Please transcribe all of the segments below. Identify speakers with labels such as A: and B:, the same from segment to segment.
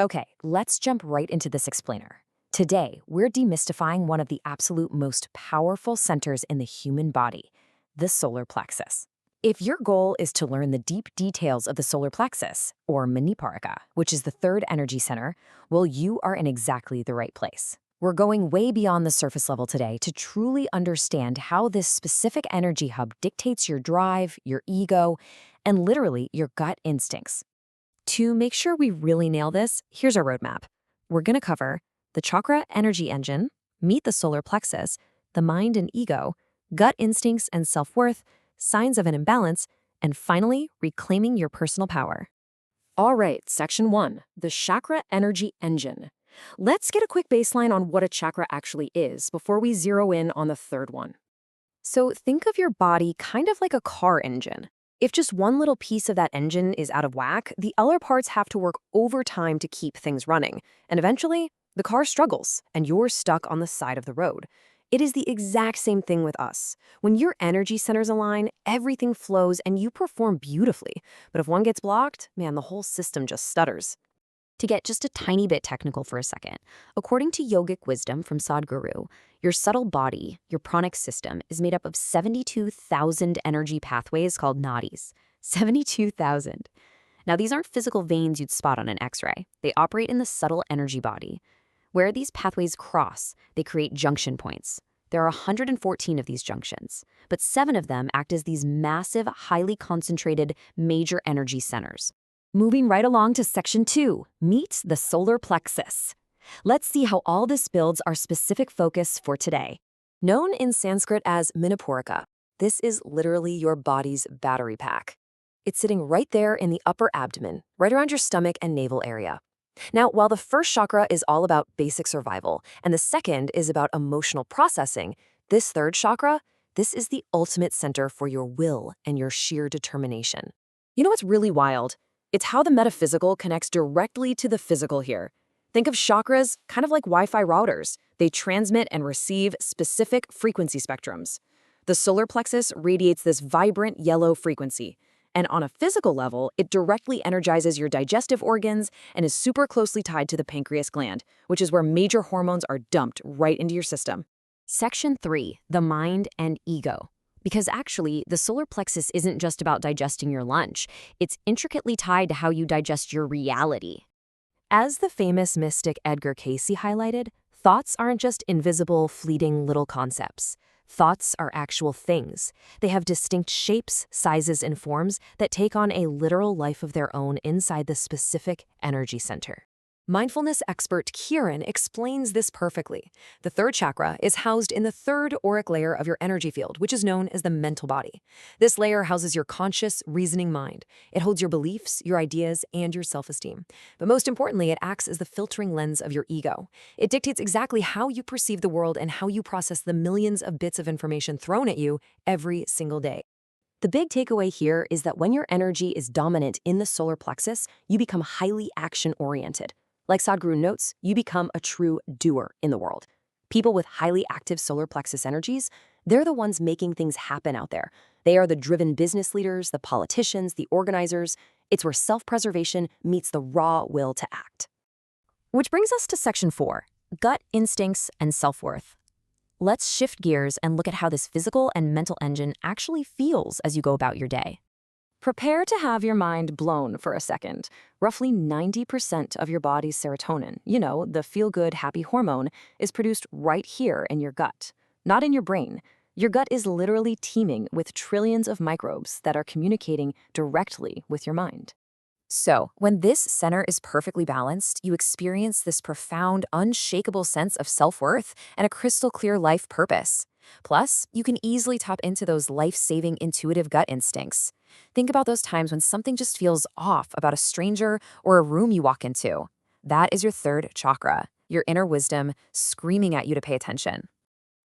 A: Okay, let's jump right into this explainer. Today, we're demystifying one of the absolute most powerful centers in the human body, the solar plexus. If your goal is to learn the deep details of the solar plexus, or Manipura, which is the third energy center, well, you are in exactly the right place. We're going way beyond the surface level today to truly understand how this specific energy hub dictates your drive, your ego, and literally your gut instincts. To make sure we really nail this, here's our roadmap. We're going to cover the chakra energy engine, meet the solar plexus, the mind and ego, gut instincts and self-worth, signs of an imbalance, and finally, reclaiming your personal power. All right, section 1, the chakra energy engine. Let's get a quick baseline on what a chakra actually is before we zero in on the third one. So think of your body kind of like a car engine. If just one little piece of that engine is out of whack, the other parts have to work overtime to keep things running. And eventually, the car struggles, and you're stuck on the side of the road. It is the exact same thing with us. When your energy centers align, everything flows and you perform beautifully. But if one gets blocked, man, the whole system just stutters. To get just a tiny bit technical for a second, according to yogic wisdom from Sadhguru, your subtle body, your pranic system, is made up of 72,000 energy pathways called nadis. 72,000. Now, these aren't physical veins you'd spot on an X-ray. They operate in the subtle energy body. Where these pathways cross, they create junction points. There are 114 of these junctions, but 7 of them act as these massive, highly concentrated, major energy centers. Moving right along to section 2, meet the solar plexus. Let's see how all this builds our specific focus for today. Known in Sanskrit as Manipura, this is literally your body's battery pack. It's sitting right there in the upper abdomen, right around your stomach and navel area. Now, while the first chakra is all about basic survival, and the second is about emotional processing, this third chakra, this is the ultimate center for your will and your sheer determination. You know what's really wild? It's how the metaphysical connects directly to the physical here. Think of chakras kind of like Wi-Fi routers. They transmit and receive specific frequency spectrums. The solar plexus radiates this vibrant yellow frequency. And on a physical level, it directly energizes your digestive organs and is super closely tied to the pancreas gland, which is where major hormones are dumped right into your system. Section 3, the mind and ego. Because actually, the solar plexus isn't just about digesting your lunch. It's intricately tied to how you digest your reality. As the famous mystic Edgar Cayce highlighted, thoughts aren't just invisible, fleeting little concepts. Thoughts are actual things. They have distinct shapes, sizes, and forms that take on a literal life of their own inside the specific energy center. Mindfulness expert Kieran explains this perfectly. The third chakra is housed in the third auric layer of your energy field, which is known as the mental body. This layer houses your conscious, reasoning mind. It holds your beliefs, your ideas, and your self-esteem. But most importantly, it acts as the filtering lens of your ego. It dictates exactly how you perceive the world and how you process the millions of bits of information thrown at you every single day. The big takeaway here is that when your energy is dominant in the solar plexus, you become highly action-oriented. Like Sadhguru notes, you become a true doer in the world. People with highly active solar plexus energies, they're the ones making things happen out there. They are the driven business leaders, the politicians, the organizers. It's where self-preservation meets the raw will to act. Which brings us to section 4, gut instincts and self-worth. Let's shift gears and look at how this physical and mental engine actually feels as you go about your day. Prepare to have your mind blown for a second. Roughly 90% of your body's serotonin, the feel-good, happy hormone, is produced right here in your gut, not in your brain. Your gut is literally teeming with trillions of microbes that are communicating directly with your mind. So, when this center is perfectly balanced, you experience this profound, unshakable sense of self-worth and a crystal-clear life purpose. Plus, you can easily tap into those life-saving intuitive gut instincts. Think about those times when something just feels off about a stranger or a room you walk into. That is your third chakra, your inner wisdom screaming at you to pay attention.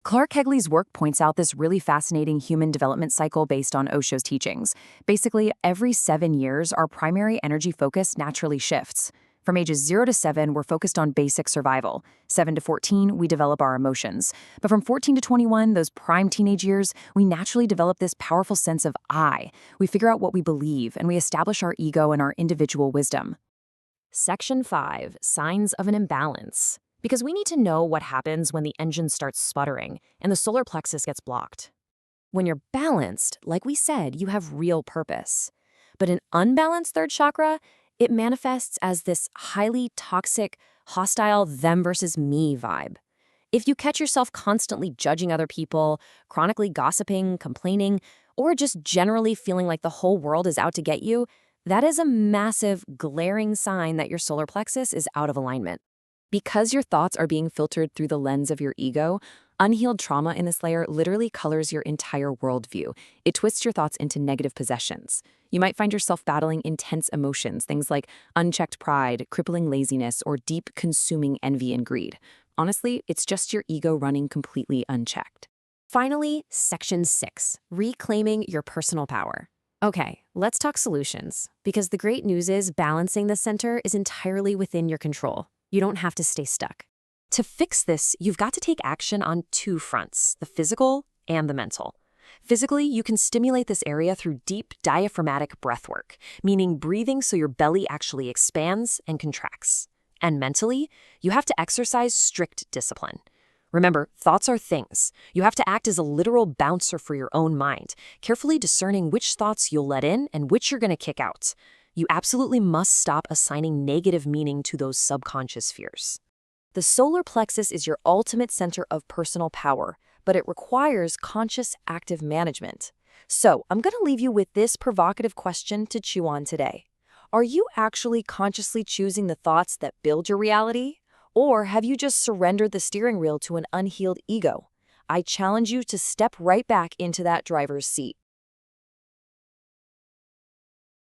A: Clark Kegley's work points out this really fascinating human development cycle based on Osho's teachings. Basically, every 7 years, our primary energy focus naturally shifts. From ages 0 to 7, we're focused on basic survival. 7 to 14, we develop our emotions. But from 14 to 21, those prime teenage years, we naturally develop this powerful sense of I. We figure out what we believe, and we establish our ego and our individual wisdom. Section 5, Signs of an Imbalance. Because we need to know what happens when the engine starts sputtering and the solar plexus gets blocked. When you're balanced, like we said, you have real purpose. But an unbalanced third chakra, it manifests as this highly toxic, hostile them versus me vibe. If you catch yourself constantly judging other people, chronically gossiping, complaining, or just generally feeling like the whole world is out to get you, that is a massive, glaring sign that your solar plexus is out of alignment. Because your thoughts are being filtered through the lens of your ego, unhealed trauma in this layer literally colors your entire worldview. It twists your thoughts into negative possessions. You might find yourself battling intense emotions, things like unchecked pride, crippling laziness, or deep consuming envy and greed. Honestly, it's just your ego running completely unchecked. Finally, Section 6, Reclaiming Your Personal Power. Okay, let's talk solutions, because the great news is balancing the center is entirely within your control. You don't have to stay stuck. To fix this, you've got to take action on two fronts, the physical and the mental. Physically, you can stimulate this area through deep diaphragmatic breath work, meaning breathing so your belly actually expands and contracts. And mentally, you have to exercise strict discipline. Remember, thoughts are things. You have to act as a literal bouncer for your own mind, carefully discerning which thoughts you'll let in and which you're going to kick out. You absolutely must stop assigning negative meaning to those subconscious fears. The solar plexus is your ultimate center of personal power, but it requires conscious, active management. So, I'm going to leave you with this provocative question to chew on today. Are you actually consciously choosing the thoughts that build your reality? Or have you just surrendered the steering wheel to an unhealed ego? I challenge you to step right back into that driver's seat.